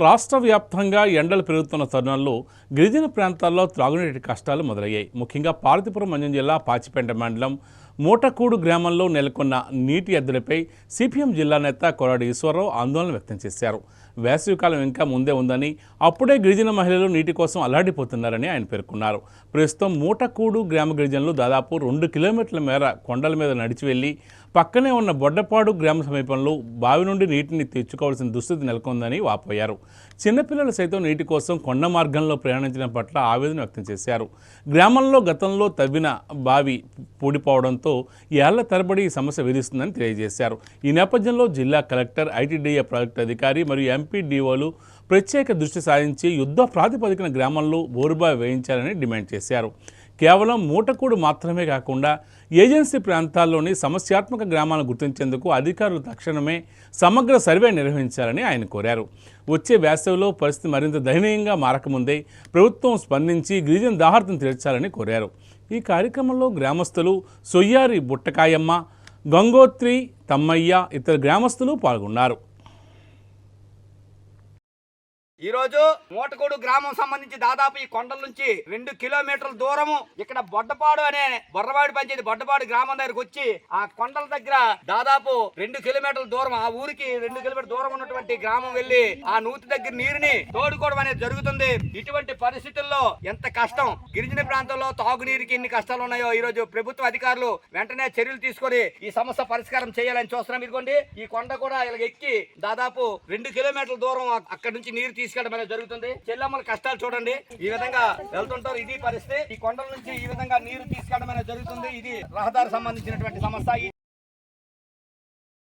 రాష్ట్ర వ్యాప్తంగా ఎండలు పెరుగుతున్న తరుణంలో గిరిజన ప్రాంతాల్లో త్రాగునీటి కష్టాలు మొదలయ్యాయి. ముఖ్యంగా పార్వతీపురం మంజం జిల్లా పాచిపెంట మండలం మూటకూడు గ్రామంలో నెలకొన్న నీటి ఎద్దడిపై సిపిఎం జిల్లా నేత కొరాడి ఈశ్వరరావు ఆందోళన వ్యక్తం చేశారు. వేసవికాలం ఇంకా ముందే ఉందని, అప్పుడే గిరిజన మహిళలు నీటి కోసం అల్లాడిపోతున్నారని ఆయన పేర్కొన్నారు. ప్రస్తుతం మూటకూడు గ్రామ గిరిజనులు దాదాపు 2 కిలోమీటర్ల మేర కొండల మీద నడిచి వెళ్లి పక్కనే ఉన్న బొడ్డపాడు గ్రామ సమీపంలో బావి నుండి నీటిని తెచ్చుకోవాల్సిన దుస్థితి నెలకొందని వాపోయారు. చిన్నపిల్లలు సైతం నీటి కోసం కొండ మార్గంలో ప్రయాణించడం పట్ల ఆవేదన వ్యక్తం చేశారు. గ్రామంలో గతంలో తవ్విన బావి పూడిపోవడంతో ఏళ్ల తరబడి ఈ సమస్య వేధిస్తుందని తెలియజేశారు. ఈ నేపథ్యంలో జిల్లా కలెక్టర్, ఐటీడీఏ ప్రాజెక్టు అధికారి మరియు ఎంపీడీఓలు ప్రత్యేక దృష్టి సారించి యుద్ధ ప్రాతిపదికన గ్రామంలో బోరుబావి వేయించాలని డిమాండ్ చేశారు. కేవలం మూటకూడు మాత్రమే కాకుండా ఏజెన్సీ ప్రాంతాల్లోని సమస్యాత్మక గ్రామాలను గుర్తించేందుకు అధికారులు తక్షణమే సమగ్ర సర్వే నిర్వహించాలని ఆయన కోరారు. వచ్చే వేసవిలో పరిస్థితి మరింత దయనీయంగా మారకముందే ప్రభుత్వం స్పందించి గిరిజన దాహార్తం తీర్చాలని కోరారు. ఈ కార్యక్రమంలో గ్రామస్తులు సొయ్యారి బుట్టకాయమ్మ, గంగోత్రి తమ్మయ్య, ఇతర గ్రామస్తులు పాల్గొన్నారు. ఈ రోజు మూటకూడు గ్రామం సంబంధించి దాదాపు ఈ కొండల నుంచి 2 కిలోమీటర్ల దూరము ఇక్కడ బొడ్డపాడు అనే బొర్రవాడి పంచాయతీ బొడ్డపాడు గ్రామం దగ్గరకు వచ్చి ఆ కొండల దగ్గర దాదాపు 2 కిలోమీటర్ల దూరం, ఆ ఊరికి 2 కిలోమీటర్ల దూరం ఉన్నటువంటి గ్రామం వెళ్లి ఆ నూతి దగ్గర నీరుని తోడుకోవడం అనేది జరుగుతుంది. ఇటువంటి పరిస్థితుల్లో ఎంత కష్టం, గిరిజన ప్రాంతంలో తాగునీరుకి ఎన్ని కష్టాలు ఉన్నాయో ఈ రోజు ప్రభుత్వ అధికారులు వెంటనే చర్యలు తీసుకొని ఈ సమస్య పరిష్కారం చేయాలని చూస్తున్నాం. ఇదిగోండి ఈ కొండ కూడా ఇలా ఎక్కి దాదాపు 2 కిలోమీటర్ల దూరం అక్కడి నుంచి నీరు తీసుకెళ్ళడం అనేది జరుగుతుంది. చెల్లెమ్మల కష్టాలు చూడండి, ఈ విధంగా వెళ్తుంటారు. ఇది పరిస్థితి. ఈ కొండల నుంచి ఈ విధంగా నీరు తీసుకెళ్ళడం అనేది జరుగుతుంది. ఇది రహదారి సంబంధించినటువంటి సమస్య.